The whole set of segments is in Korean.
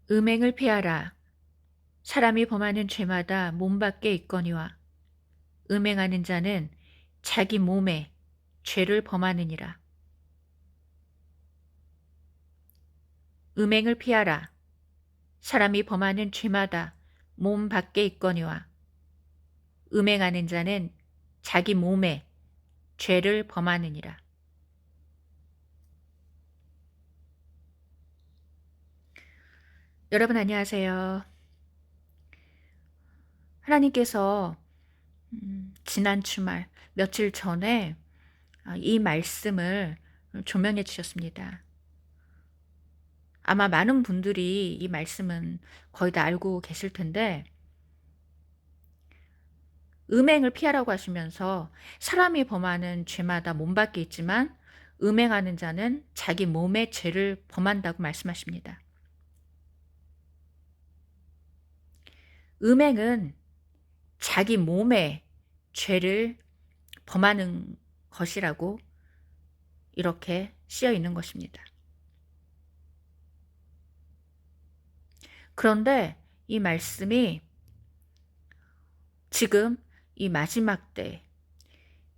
음행을 피하라. 사람이 범하는 죄마다 몸 밖에 있거니와 음행하는 자는 자기 몸에 죄를 범하느니라. 음행을 피하라. 사람이 범하는 죄마다 몸 밖에 있거니와 음행하는 자는 자기 몸에 죄를 범하느니라. 여러분 안녕하세요. 하나님께서 지난 주말 며칠 전에 이 말씀을 조명해 주셨습니다. 아마 많은 분들이 이 말씀은 거의 다 알고 계실 텐데, 음행을 피하라고 하시면서 사람이 범하는 죄마다 몸 밖에 있지만 음행하는 자는 자기 몸의 죄를 범한다고 말씀하십니다. 음행은 자기 몸의 죄를 범하는 것이라고 이렇게 쓰여 있는 것입니다. 그런데 이 말씀이 지금 이 마지막 때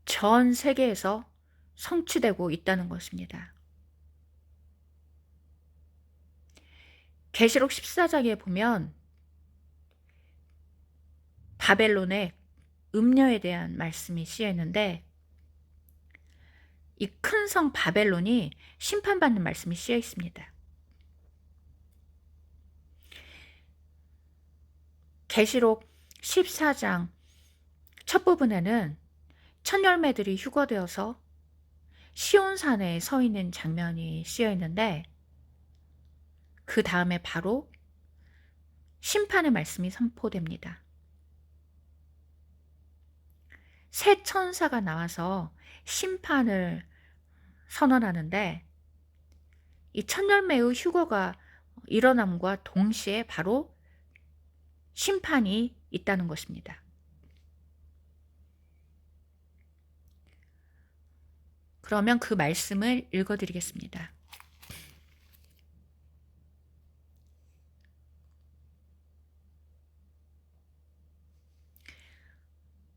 전 세계에서 성취되고 있다는 것입니다. 계시록 14장에 보면 바벨론의 음녀에 대한 말씀이 쓰여 있는데, 이 큰 성 바벨론이 심판받는 말씀이 쓰여 있습니다. 계시록 14장 첫 부분에는 첫 열매들이 휴거되어서 시온산에 서 있는 장면이 쓰여 있는데, 그 다음에 바로 심판의 말씀이 선포됩니다. 새 천사가 나와서 심판을 선언하는데, 이 첫 열매의 휴거가 일어남과 동시에 바로 심판이 있다는 것입니다. 그러면 그 말씀을 읽어드리겠습니다.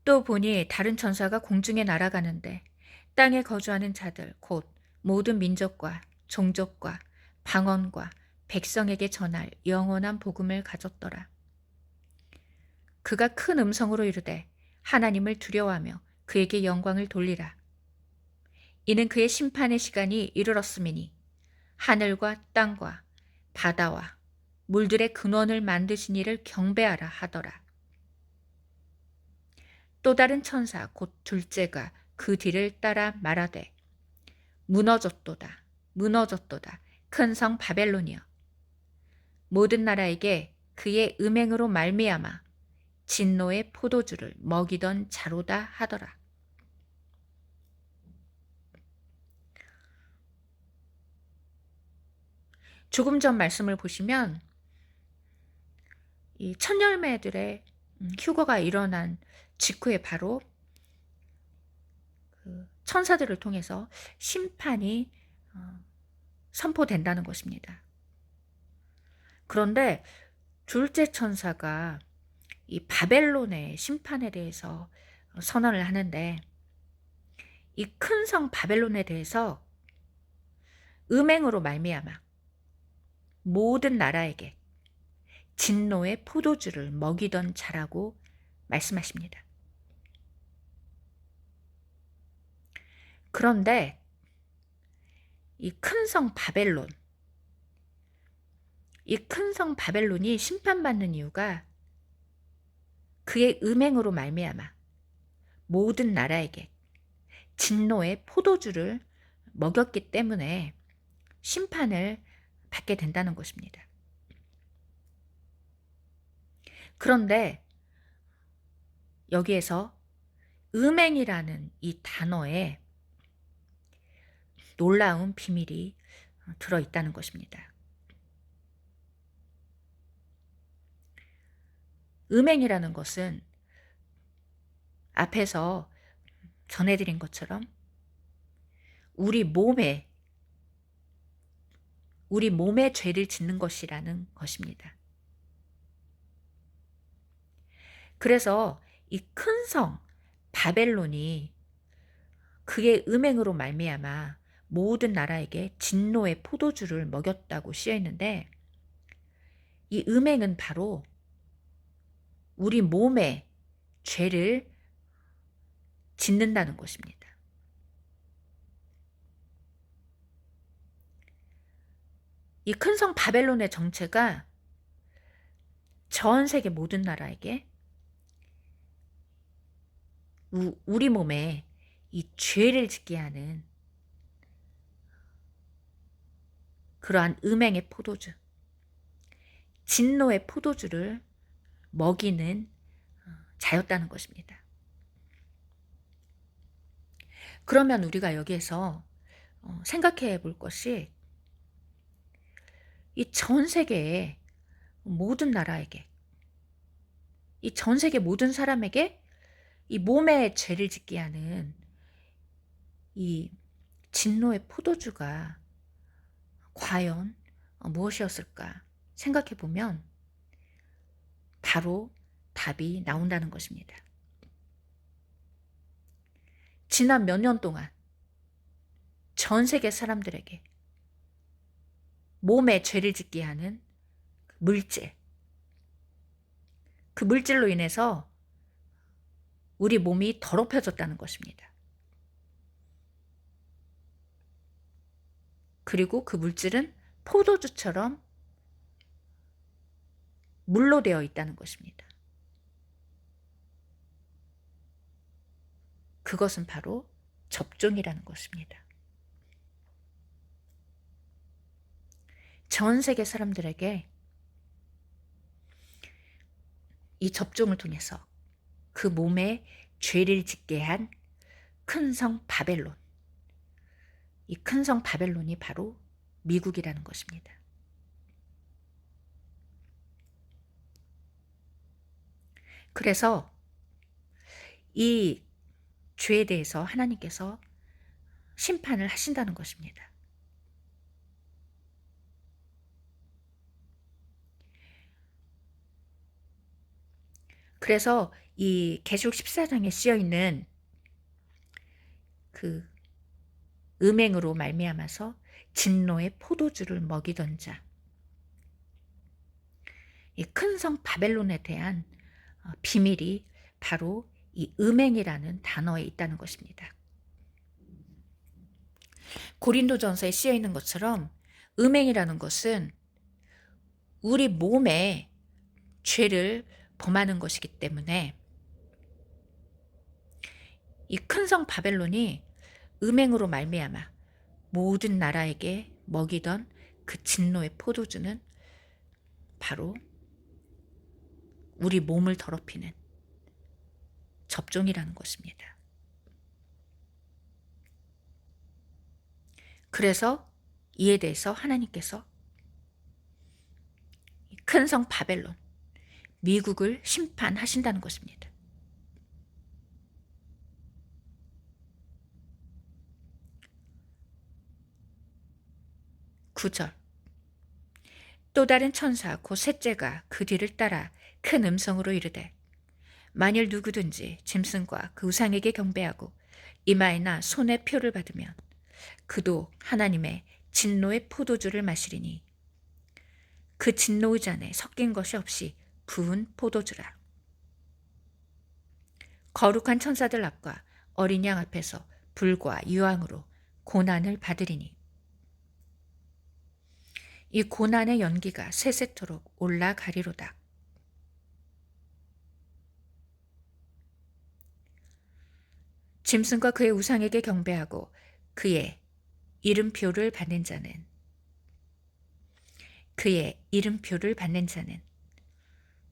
또 보니 다른 천사가 공중에 날아가는데 땅에 거주하는 자들 곧 모든 민족과 종족과 방언과 백성에게 전할 영원한 복음을 가졌더라. 그가 큰 음성으로 이르되 하나님을 두려워하며 그에게 영광을 돌리라. 이는 그의 심판의 시간이 이르렀음이니 하늘과 땅과 바다와 물들의 근원을 만드신 이를 경배하라 하더라. 또 다른 천사 곧 둘째가 그 뒤를 따라 말하되 무너졌도다 무너졌도다 큰 성 바벨론이여, 모든 나라에게 그의 음행으로 말미암아 진노의 포도주를 먹이던 자로다 하더라. 조금 전 말씀을 보시면 이 첫 열매들의 휴거가 일어난 직후에 바로 그 천사들을 통해서 심판이 선포된다는 것입니다. 그런데 둘째 천사가 이 바벨론의 심판에 대해서 선언을 하는데, 이 큰 성 바벨론에 대해서 음행으로 말미암아 모든 나라에게 진노의 포도주를 먹이던 자라고 말씀하십니다. 그런데 이 큰 성 바벨론, 이 큰 성 바벨론이 심판받는 이유가 그의 음행으로 말미암아 모든 나라에게 진노의 포도주를 먹였기 때문에 심판을 받게 된다는 것입니다. 그런데 여기에서 음행이라는 이 단어에 놀라운 비밀이 들어있다는 것입니다. 음행이라는 것은 앞에서 전해드린 것처럼 우리 우리 몸에 죄를 짓는 것이라는 것입니다. 그래서 이 큰 성 바벨론이 그의 음행으로 말미암아 모든 나라에게 진노의 포도주를 먹였다고 쓰여 있는데, 이 음행은 바로 우리 몸에 죄를 짓는다는 것입니다. 이 큰 성 바벨론의 정체가 전 세계 모든 나라에게 우리 몸에 이 죄를 짓게 하는 그러한 음행의 포도주, 진노의 포도주를 먹이는 자였다는 것입니다. 그러면 우리가 여기에서 생각해 볼 것이, 이 전 세계의 모든 나라에게, 이 전 세계 모든 사람에게 이 몸에 죄를 짓게 하는 이 진노의 포도주가 과연 무엇이었을까 생각해 보면 바로 답이 나온다는 것입니다. 지난 몇 년 동안 전 세계 사람들에게 몸에 죄를 짓게 하는 물질, 그 물질로 인해서 우리 몸이 더럽혀졌다는 것입니다. 그리고 그 물질은 포도주처럼 물로 되어 있다는 것입니다. 그것은 바로 접종이라는 것입니다. 전 세계 사람들에게 이 접종을 통해서 그 몸에 죄를 짓게 한 큰 성 바벨론, 이 큰 성 바벨론이 바로 미국이라는 것입니다. 그래서 이 죄에 대해서 하나님께서 심판을 하신다는 것입니다. 그래서 이 계시록 14장에 쓰여 있는 그 음행으로 말미암아서 진노의 포도주를 먹이던 자, 이 큰 성 바벨론에 대한 비밀이 바로 이 음행이라는 단어에 있다는 것입니다. 고린도전서에 쓰여 있는 것처럼 음행이라는 것은 우리 몸에 죄를 범하는 것이기 때문에 이 큰 성 바벨론이 음행으로 말미암아 모든 나라에게 먹이던 그 진노의 포도주는 바로 우리 몸을 더럽히는 접종이라는 것입니다. 그래서 이에 대해서 하나님께서 큰 성 바벨론, 미국을 심판하신다는 것입니다. 9절. 또 다른 천사 곧 셋째가 그 뒤를 따라 큰 음성으로 이르되, 만일 누구든지 짐승과 그 우상에게 경배하고 이마에나 손에 표를 받으면 그도 하나님의 진노의 포도주를 마시리니 그 진노의 잔에 섞인 것이 없이 부은 포도주라. 거룩한 천사들 앞과 어린 양 앞에서 불과 유황으로 고난을 받으리니 이 고난의 연기가 세세토록 올라가리로다. 짐승과 그의 우상에게 경배하고 그의 이름표를 받는 자는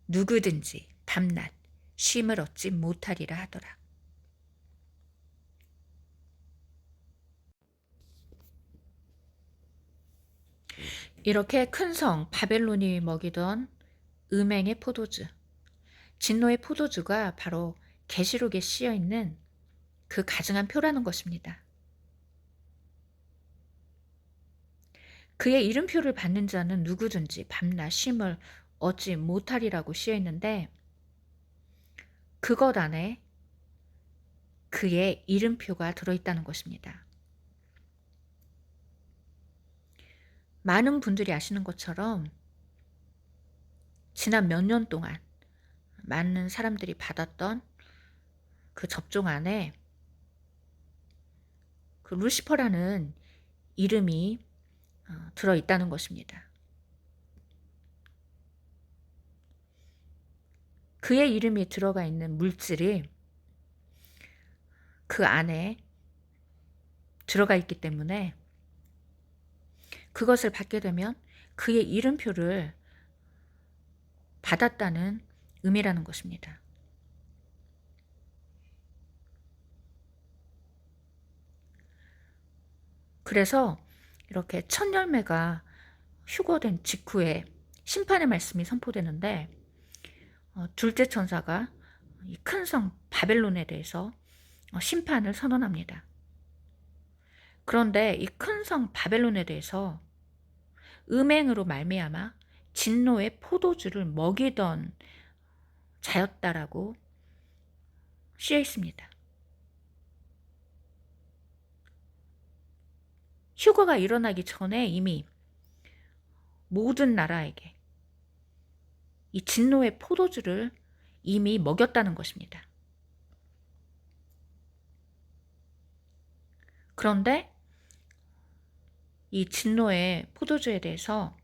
누구든지 밤낮 쉼을 얻지 못하리라 하더라. 이렇게 큰 성 바벨론이 먹이던 음행의 포도주, 진노의 포도주가 바로 계시록에 쓰여 있는 그 가증한 표라는 것입니다. 그의 이름표를 받는 자는 누구든지 밤낮 쉼을 얻지 못하리라고 쓰여 있는데, 그것 안에 그의 이름표가 들어있다는 것입니다. 많은 분들이 아시는 것처럼 지난 몇 년 동안 많은 사람들이 받았던 그 접종 안에 그 루시퍼라는 이름이 들어있다는 것입니다. 그의 이름이 들어가 있는 물질이 그 안에 들어가 있기 때문에 그것을 받게 되면 그의 이름표를 받았다는 의미라는 것입니다. 그래서 이렇게 첫 열매가 휴거된 직후에 심판의 말씀이 선포되는데, 둘째 천사가 이 큰 성 바벨론에 대해서 심판을 선언합니다. 그런데 이 큰 성 바벨론에 대해서 음행으로 말미암아 진노의 포도주를 먹이던 자였다라고 쓰여 있습니다. 휴거가 일어나기 전에 이미 모든 나라에게 이 진노의 포도주를 이미 먹였다는 것입니다. 그런데 이 진노의 포도주에 대해서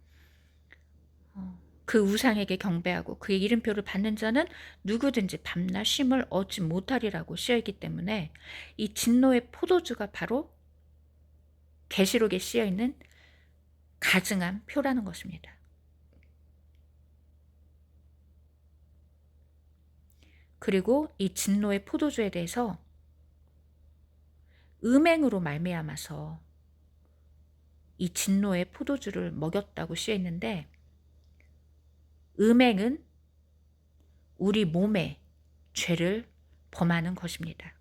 그 우상에게 경배하고 그의 이름표를 받는 자는 누구든지 밤낮 쉼을 얻지 못하리라고 쓰여있기 때문에 이 진노의 포도주가 바로 계시록에 쓰여있는 가증한 표라는 것입니다. 그리고 이 진노의 포도주에 대해서 음행으로 말미암아서 이 진노의 포도주를 먹였다고 쓰여있는데, 음행은 우리 몸에 죄를 범하는 것입니다.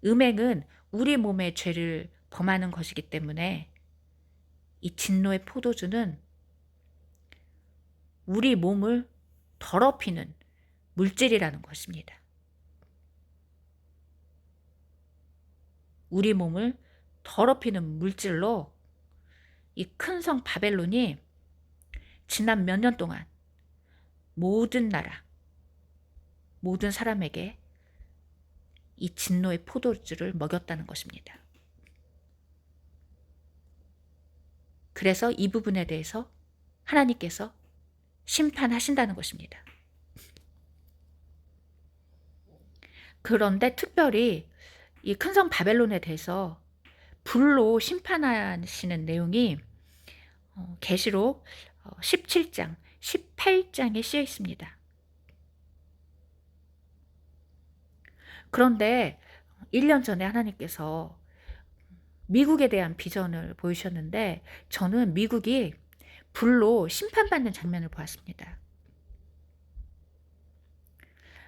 음행은 우리 몸에 죄를 범하는 것이기 때문에 이 진노의 포도주는 우리 몸을 더럽히는 물질이라는 것입니다. 우리 몸을 더럽히는 물질로 이 큰 성 바벨론이 지난 몇 년 동안 모든 나라, 모든 사람에게 이 진노의 포도주를 먹였다는 것입니다. 그래서 이 부분에 대해서 하나님께서 심판하신다는 것입니다. 그런데 특별히 이 큰 성 바벨론에 대해서 불로 심판하시는 내용이 계시록 17장, 18장에 쓰여 있습니다. 그런데 1년 전에 하나님께서 미국에 대한 비전을 보이셨는데, 저는 미국이 불로 심판받는 장면을 보았습니다.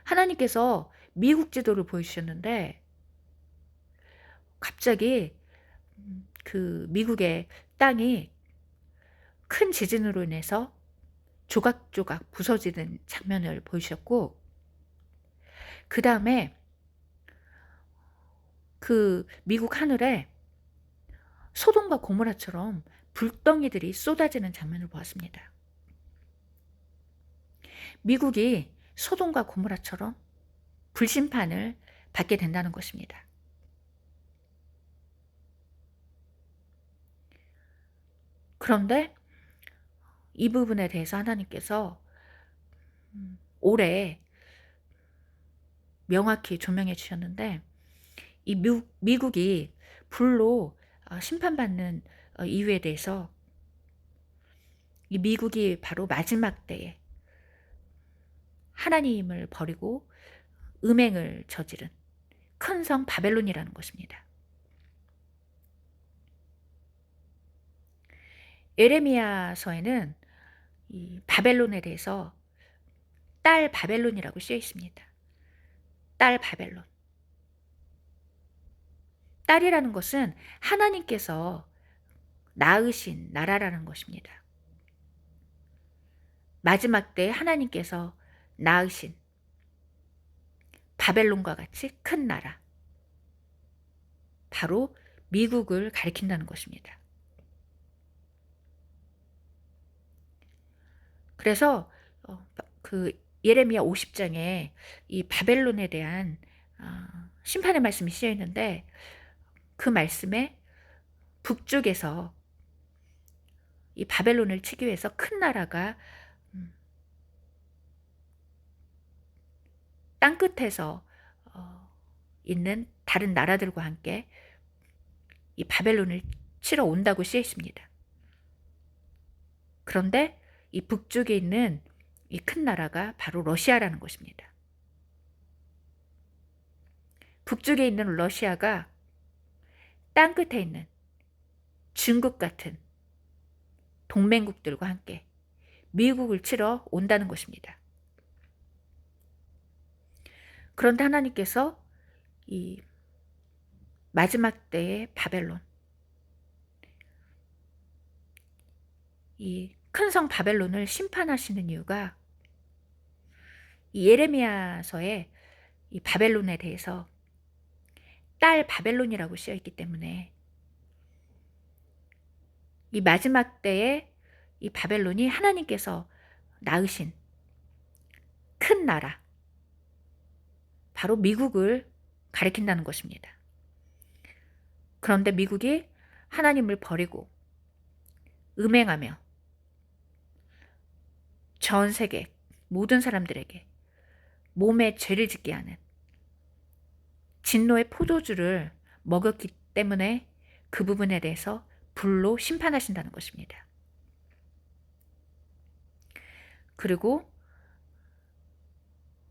하나님께서 미국 지도를 보여주셨는데 갑자기 그 미국의 땅이 큰 지진으로 인해서 조각조각 부서지는 장면을 보여주셨고, 그 다음에 그 미국 하늘에 소돔과 고모라처럼 불덩이들이 쏟아지는 장면을 보았습니다. 미국이 소돔과 고모라처럼 불심판을 받게 된다는 것입니다. 그런데 이 부분에 대해서 하나님께서 올해 명확히 조명해 주셨는데, 이 미국이 불로 심판받는 이유에 대해서, 이 미국이 바로 마지막 때에 하나님을 버리고 음행을 저지른 큰 성 바벨론이라는 것입니다. 에레미야서에는 이 바벨론에 대해서 딸 바벨론이라고 쓰여 있습니다. 딸 바벨론. 딸이라는 것은 하나님께서 낳으신 나라라는 것입니다. 마지막 때에 하나님께서 낳으신 바벨론과 같이 큰 나라, 바로 미국을 가리킨다는 것입니다. 그래서 그 예레미야 50장에 이 바벨론에 대한 심판의 말씀이 쓰여 있는데, 그 말씀에 북쪽에서 이 바벨론을 치기 위해서 큰 나라가 땅끝에서 있는 다른 나라들과 함께 이 바벨론을 치러 온다고 쓰여 있습니다. 그런데 이 북쪽에 있는 이 큰 나라가 바로 러시아라는 것입니다. 북쪽에 있는 러시아가 땅끝에 있는 중국 같은 동맹국들과 함께 미국을 치러 온다는 것입니다. 그런데 하나님께서 이 마지막 때의 바벨론, 이 큰 성 바벨론을 심판하시는 이유가 이 예레미야서에 이 바벨론에 대해서 딸 바벨론이라고 쓰여 있기 때문에, 이 마지막 때에 이 바벨론이 하나님께서 낳으신 큰 나라, 바로 미국을 가리킨다는 것입니다. 그런데 미국이 하나님을 버리고 음행하며 전 세계 모든 사람들에게 몸에 죄를 짓게 하는 진노의 포도주를 먹었기 때문에 그 부분에 대해서 불로 심판하신다는 것입니다. 그리고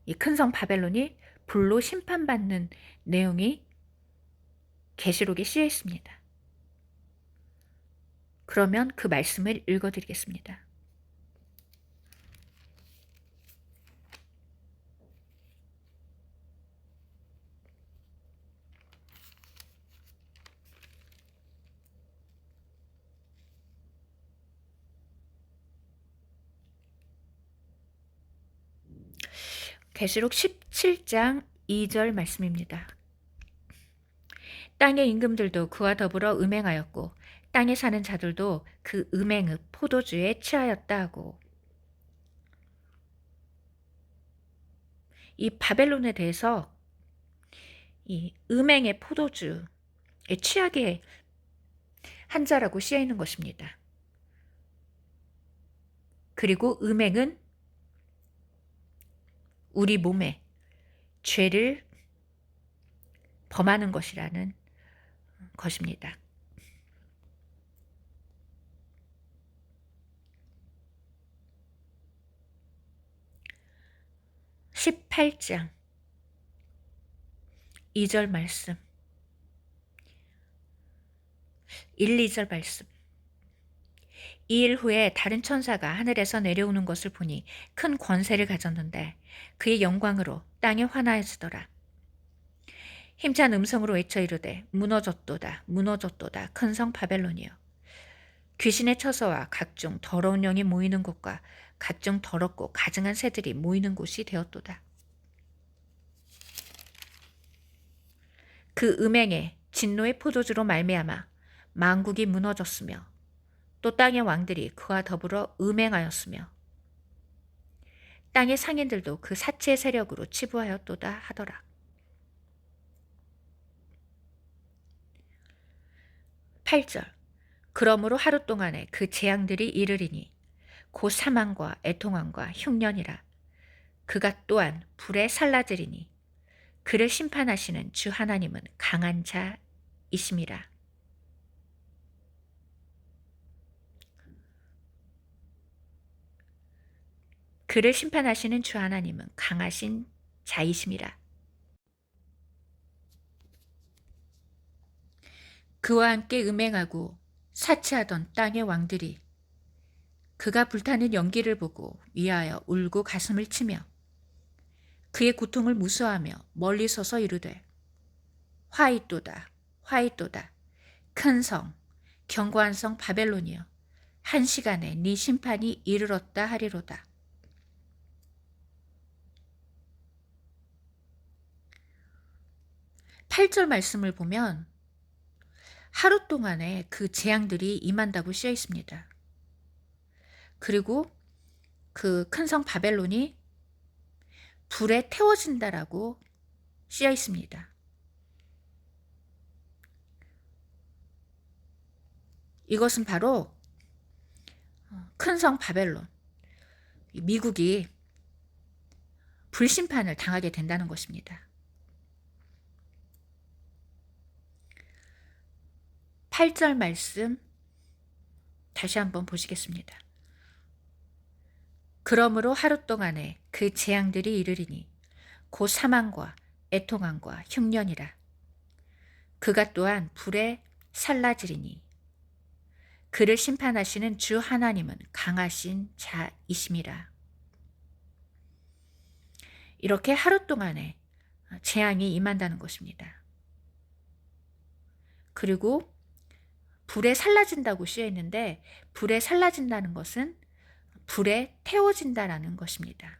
이 큰 성 바벨론이 불로 심판받는 내용이 계시록에 쓰여 있습니다. 그러면 그 말씀을 읽어드리겠습니다. 계시록 17장 2절 말씀입니다. 땅의 임금들도 그와 더불어 음행하였고 땅에 사는 자들도 그 음행의 포도주에 취하였다 하고, 이 바벨론에 대해서 이 음행의 포도주에 취하게 한 자라고 쓰여 있는 것입니다. 그리고 음행은 우리 몸에 죄를 범하는 것이라는 것입니다. (18장) 2절 말씀, 1, 2절 말씀. 이 일 후에 다른 천사가 하늘에서 내려오는 것을 보니 큰 권세를 가졌는데 그의 영광으로 땅에 환하여지더라. 힘찬 음성으로 외쳐 이르되 무너졌도다 무너졌도다 큰 성 바벨론이여, 귀신의 처소와 각종 더러운 영이 모이는 곳과 각종 더럽고 가증한 새들이 모이는 곳이 되었도다. 그 음행의 진노의 포도주로 말미암아 만국이 무너졌으며 또 땅의 왕들이 그와 더불어 음행하였으며 땅의 상인들도 그 사치의 세력으로 치부하였도다 하더라. 8절. 그러므로 하루 동안에 그 재앙들이 이르리니 곧 사망과 애통함과 흉년이라. 그가 또한 불에 살라지리니 그를 심판하시는 주 하나님은 강한 자이심이라. 그를 심판하시는 주 하나님은 강하신 자이심이라. 그와 함께 음행하고 사치하던 땅의 왕들이 그가 불타는 연기를 보고 위하여 울고 가슴을 치며 그의 고통을 무서워하며 멀리 서서 이르되 화 있도다 화이또다. 큰 성, 견고한 성 바벨론이여. 한 시간에 네 심판이 이르렀다 하리로다. 팔절 말씀을 보면 하루 동안에 그 재앙들이 임한다고 쓰여 있습니다. 그리고 그 큰 성 바벨론이 불에 태워진다라고 쓰여 있습니다. 이것은 바로 큰 성 바벨론, 미국이 불심판을 당하게 된다는 것입니다. 8절 말씀 다시 한번 보시겠습니다. 그러므로 하루 동안에 그 재앙들이 이르리니 곧 사망과 애통함과 흉년이라. 그가 또한 불에 살라지리니 그를 심판하시는 주 하나님은 강하신 자이심이라. 이렇게 하루 동안에 재앙이 임한다는 것입니다. 그리고 불에 살라진다고 쓰여 있는데, 불에 살라진다는 것은 불에 태워진다라는 것입니다.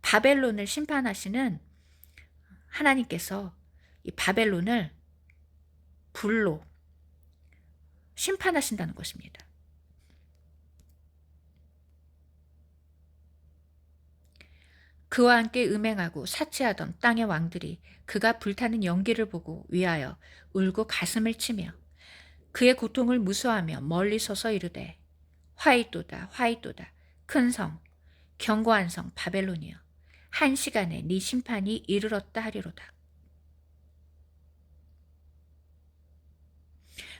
바벨론을 심판하시는 하나님께서 이 바벨론을 불로 심판하신다는 것입니다. 그와 함께 음행하고 사치하던 땅의 왕들이 그가 불타는 연기를 보고 위하여 울고 가슴을 치며 그의 고통을 무서워하며 멀리 서서 이르되 화이또다 화이또다 큰 성 견고한 성 바벨론이여 한 시간에 네 심판이 이르렀다 하리로다.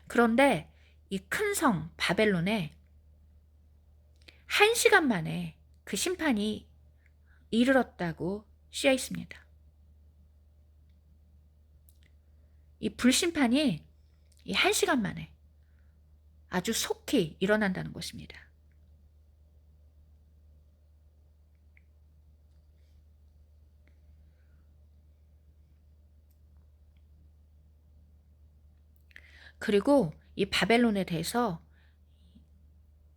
그런데 이 큰 성 바벨론에 한 시간 만에 그 심판이 이르렀다고 쓰여 있습니다. 이 불심판이 이 한 시간 만에 아주 속히 일어난다는 것입니다. 그리고 이 바벨론에 대해서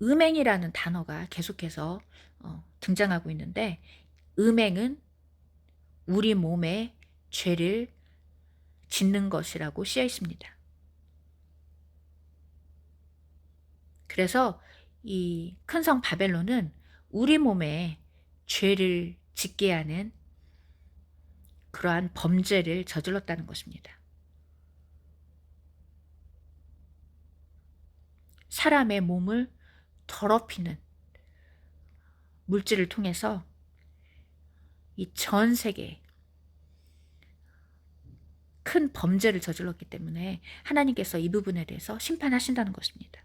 음행이라는 단어가 계속해서 등장하고 있는데, 음행은 우리 몸에 죄를 짓는 것이라고 쓰여 있습니다. 그래서 이 큰 성 바벨론은 우리 몸에 죄를 짓게 하는 그러한 범죄를 저질렀다는 것입니다. 사람의 몸을 더럽히는 물질을 통해서 이 전 세계에 큰 범죄를 저질렀기 때문에 하나님께서 이 부분에 대해서 심판하신다는 것입니다.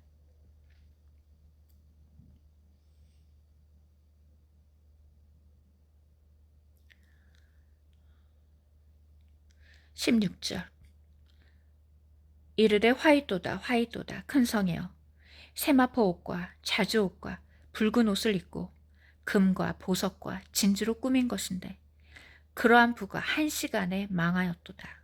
16절 이르되 화이또다 화이또다 큰 성이여 세마포 옷과 자주 옷과 붉은 옷을 입고 금과 보석과 진주로 꾸민 것인데 그러한 부가 한 시간에 망하였도다.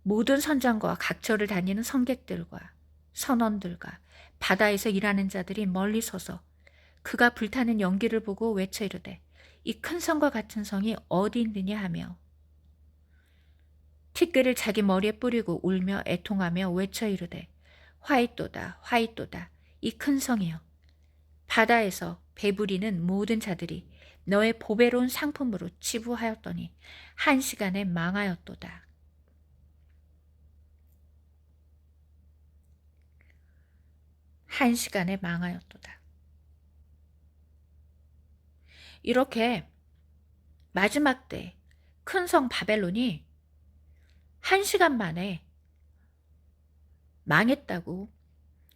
모든 선장과 각처를 다니는 성객들과 선원들과 바다에서 일하는 자들이 멀리 서서 그가 불타는 연기를 보고 외쳐 이르되 이 큰 성과 같은 성이 어디 있느냐 하며 티끌을 자기 머리에 뿌리고 울며 애통하며 외쳐 이르되 화이또다 화이또다 이 큰 성이여 바다에서 배부리는 모든 자들이 너의 보배로운 상품으로 치부하였더니 한 시간에 망하였도다. 한 시간에 망하였도다. 이렇게 마지막 때 큰 성 바벨론이 한 시간 만에 망했다고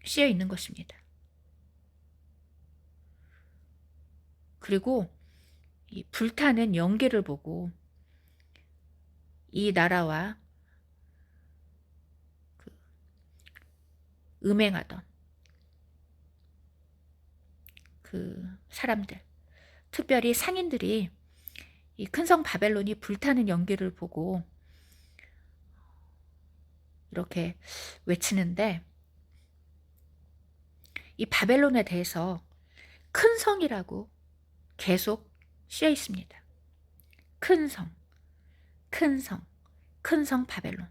쓰여 있는 것입니다. 그리고 이 불타는 연기를 보고 이 나라와 음행하던 그 사람들, 특별히 상인들이 이 큰 성 바벨론이 불타는 연기를 보고 이렇게 외치는데, 이 바벨론에 대해서 큰 성이라고 계속 쓰여 있습니다. 큰 성, 큰 성, 큰 성 바벨론.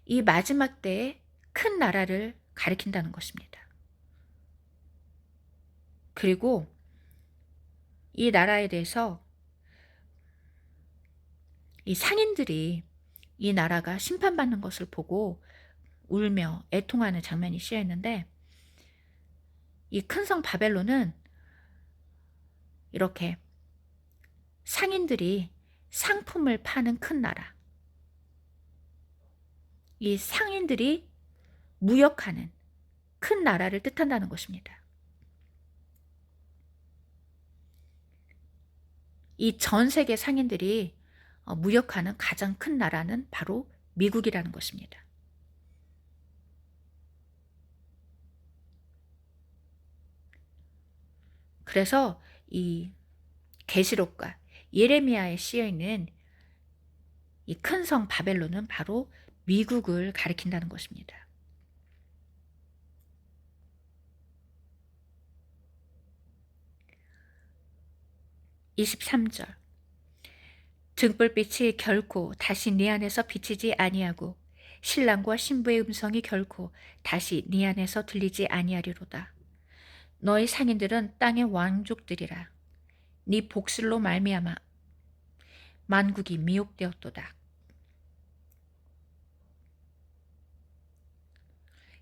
이 마지막 때의 큰 나라를 가리킨다는 것입니다. 그리고 이 나라에 대해서 이 상인들이 이 나라가 심판받는 것을 보고 울며 애통하는 장면이 쓰여 있는데, 이 큰 성 바벨론은 이렇게 상인들이 상품을 파는 큰 나라, 이 상인들이 무역하는 큰 나라를 뜻한다는 것입니다. 이 전 세계 상인들이 무역하는 가장 큰 나라는 바로 미국이라는 것입니다. 그래서 이 계시록과 예레미야에 쓰여 있는 이 큰 성 바벨론은 바로 미국을 가리킨다는 것입니다. (23절) 등불빛이 결코 다시 네 안에서 비치지 아니하고 신랑과 신부의 음성이 결코 다시 네 안에서 들리지 아니하리로다. 너희 상인들은 땅의 왕족들이라. 네 복술로 말미암아 만국이 미혹되었도다.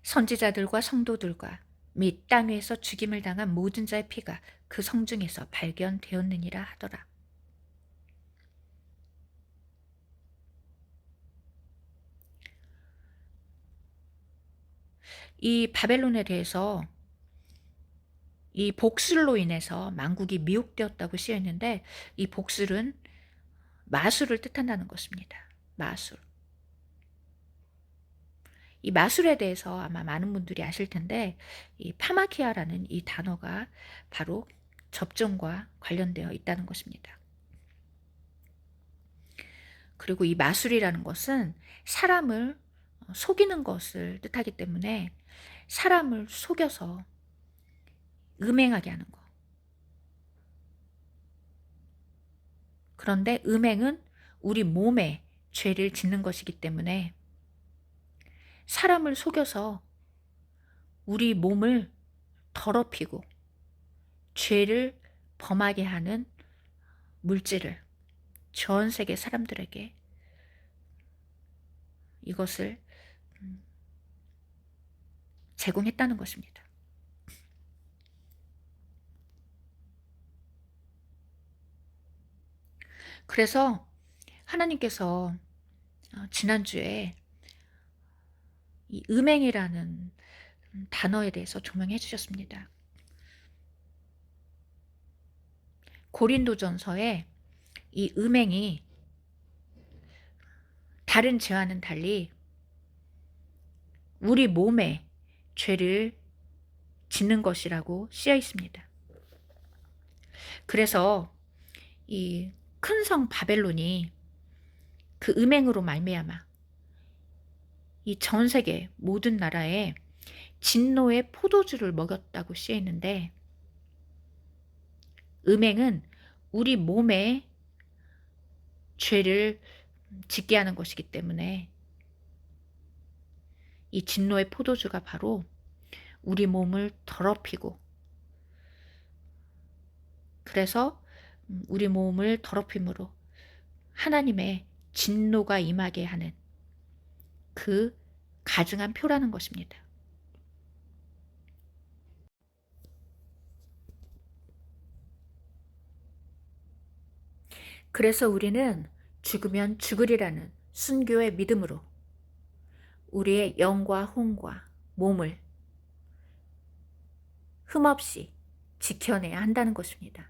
선지자들과 성도들과 및 땅 위에서 죽임을 당한 모든 자의 피가 그 성중에서 발견되었느니라 하더라. 이 바벨론에 대해서 이 복술로 인해서 만국이 미혹되었다고 쓰여 있는데, 이 복술은 마술을 뜻한다는 것입니다. 마술. 이 마술에 대해서 아마 많은 분들이 아실 텐데, 이 파마키아라는 이 단어가 바로 접종과 관련되어 있다는 것입니다. 그리고 이 마술이라는 것은 사람을 속이는 것을 뜻하기 때문에 사람을 속여서 음행하게 하는 것. 그런데 음행은 우리 몸에 죄를 짓는 것이기 때문에 사람을 속여서 우리 몸을 더럽히고 죄를 범하게 하는 물질을 전 세계 사람들에게 이것을 제공했다는 것입니다. 그래서 하나님께서 지난주에 이 음행이라는 단어에 대해서 조명해 주셨습니다. 고린도전서에 이 음행이 다른 죄와는 달리 우리 몸에 죄를 짓는 것이라고 쓰여 있습니다. 그래서 이 큰 성 바벨론이 그 음행으로 말미암아 이 전 세계 모든 나라에 진노의 포도주를 먹였다고 쓰여 있는데, 음행은 우리 몸에 죄를 짓게 하는 것이기 때문에 이 진노의 포도주가 바로 우리 몸을 더럽히고, 그래서 우리 몸을 더럽힘으로 하나님의 진노가 임하게 하는 그 가증한 표라는 것입니다. 그래서 우리는 죽으면 죽으리라는 순교의 믿음으로 우리의 영과 혼과 몸을 흠없이 지켜내야 한다는 것입니다.